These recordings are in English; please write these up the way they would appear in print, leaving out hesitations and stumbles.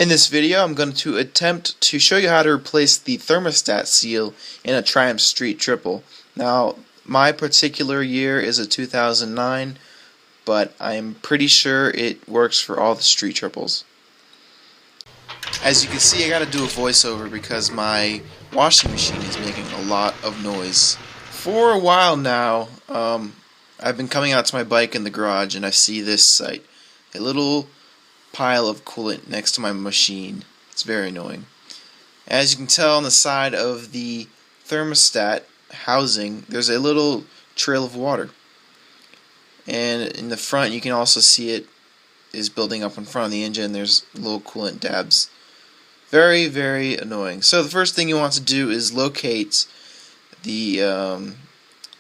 In this video, I'm going to attempt to show you how to replace the thermostat seal in a Triumph Street Triple. Now, my particular year is a 2009, but I'm pretty sure it works for all the Street Triples. As you can see, I gotta do a voiceover because my washing machine is making a lot of noise. For a while now, I've been coming out to my bike in the garage and I see this sight. A little pile of coolant next to my machine. It's very annoying. As you can tell on the side of the thermostat housing, there's a little trail of water. And in the front, you can also see it is building up in front of the engine. There's little coolant dabs. Very, very annoying. So the first thing you want to do is locate the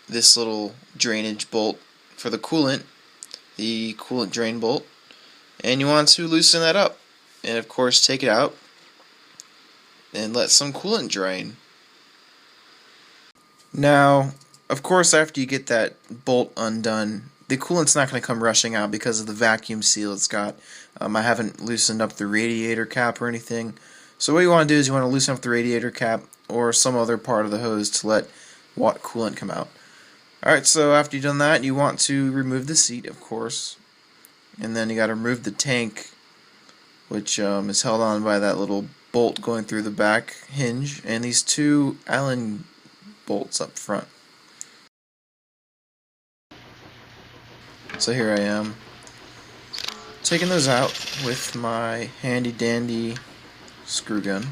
this little drainage bolt for the coolant drain bolt, and you want to loosen that up, and of course take it out and let some coolant drain. Now, of course, after you get that bolt undone, the coolant's not going to come rushing out because of the vacuum seal it's got. I haven't loosened up the radiator cap or anything. So what you want to do is you want to loosen up the radiator cap or some other part of the hose to let coolant come out. Alright, so after you've done that, you want to remove the seat, of course. And then you got to remove the tank, which is held on by that little bolt going through the back hinge, and these two Allen bolts up front. So here I am, taking those out with my handy dandy screw gun.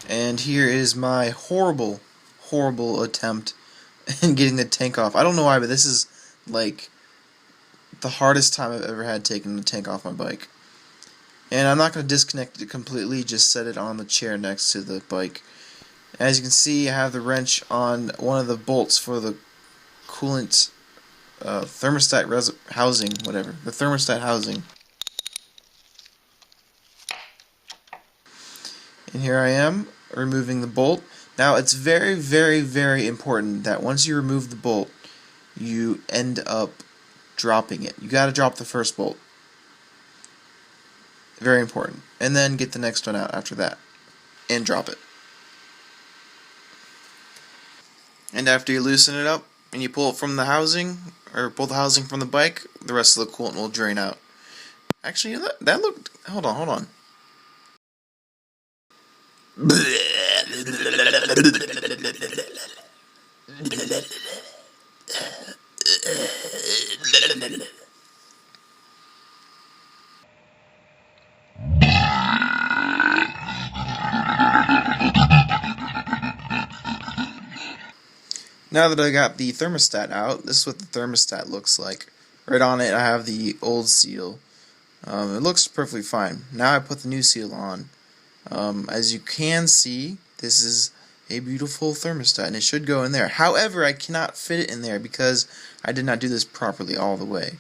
And here is my horrible attempt in getting the tank off. I don't know why, but this is like the hardest time I've ever had taking the tank off my bike. And I'm not going to disconnect it completely, just set it on the chair next to the bike. As you can see, I have the wrench on one of the bolts for the coolant thermostat housing, the thermostat housing. And here I am, removing the bolt. Now, it's very, very, very important that once you remove the bolt, you end up dropping it. You got to drop the first bolt. Very important. And then get the next one out after that. And drop it. And after you loosen it up, and you pull it from the housing, or pull the housing from the bike, the rest of the coolant will drain out. Actually, that looked... Hold on. Now that I got the thermostat out, this is what the thermostat looks like. Right on it I have the old seal. It looks perfectly fine. Now I put the new seal on. As you can see, this is a beautiful thermostat, and it should go in there. However, I cannot fit it in there because I did not do this properly all the way.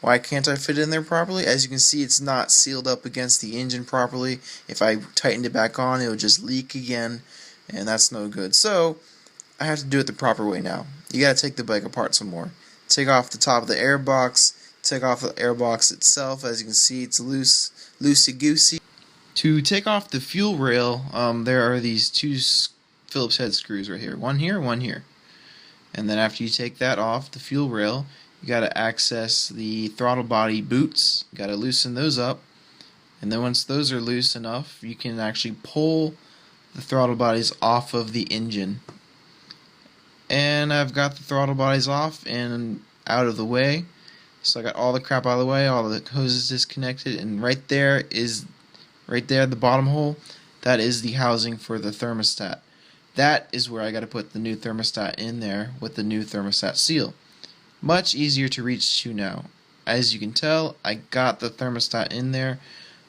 Why can't I fit it in there properly? As you can see, it's not sealed up against the engine properly. If I tightened it back on, it would just leak again, and that's no good. So, I have to do it the proper way now. You gotta take the bike apart some more. Take off the top of the air box, take off the air box itself. As you can see, it's loosey-goosey. To take off the fuel rail, there are these two Phillips head screws right here. One here, one here. And then after you take that off, the fuel rail, you got to access the throttle body boots. You got to loosen those up. And then once those are loose enough, you can actually pull the throttle bodies off of the engine. And I've got the throttle bodies off and out of the way. So I got all the crap out of the way, all the hoses disconnected, and right there, the bottom hole, that is the housing for the thermostat. That is where I got to put the new thermostat in there with the new thermostat seal. Much easier to reach to now. As you can tell, I got the thermostat in there.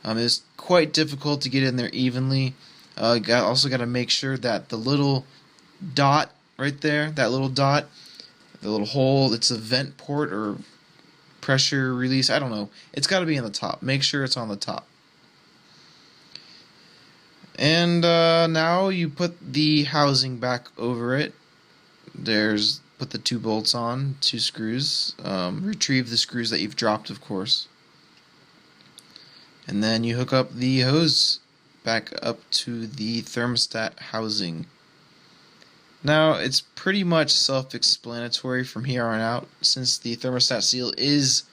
It's quite difficult to get in there evenly. Also got to make sure that the little dot right there, the little hole, it's a vent port or pressure release, I don't know. It's got to be on the top. Make sure it's on the top. And now you put the housing back over it. Put the 2 bolts on, 2 screws. Retrieve the screws that you've dropped, of course. And then you hook up the hose back up to the thermostat housing. Now, it's pretty much self-explanatory from here on out, since the thermostat seal is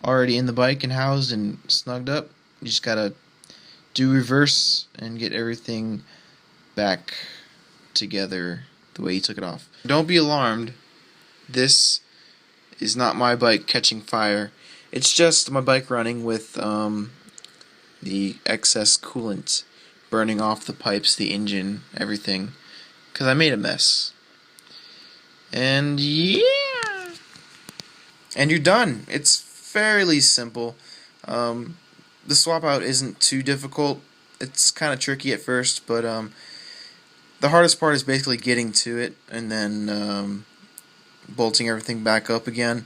already in the bike and housed and snugged up. You just gotta do reverse and get everything back together the way you took it off. Don't be alarmed. This is not my bike catching fire. It's just my bike running with the excess coolant burning off the pipes, the engine, everything, because I made a mess. And yeah, and you're done. It's fairly simple. The swap out isn't too difficult. It's kind of tricky at first, but the hardest part is basically getting to it and then bolting everything back up again.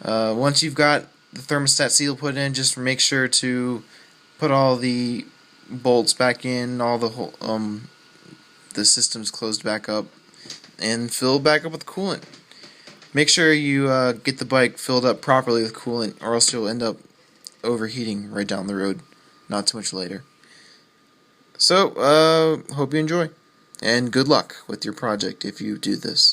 Once you've got the thermostat seal put in, just make sure to put all the bolts back in, all the systems closed back up, and fill back up with coolant. Make sure you get the bike filled up properly with coolant, or else you'll end up overheating right down the road, not too much later. So, hope you enjoy, and good luck with your project if you do this.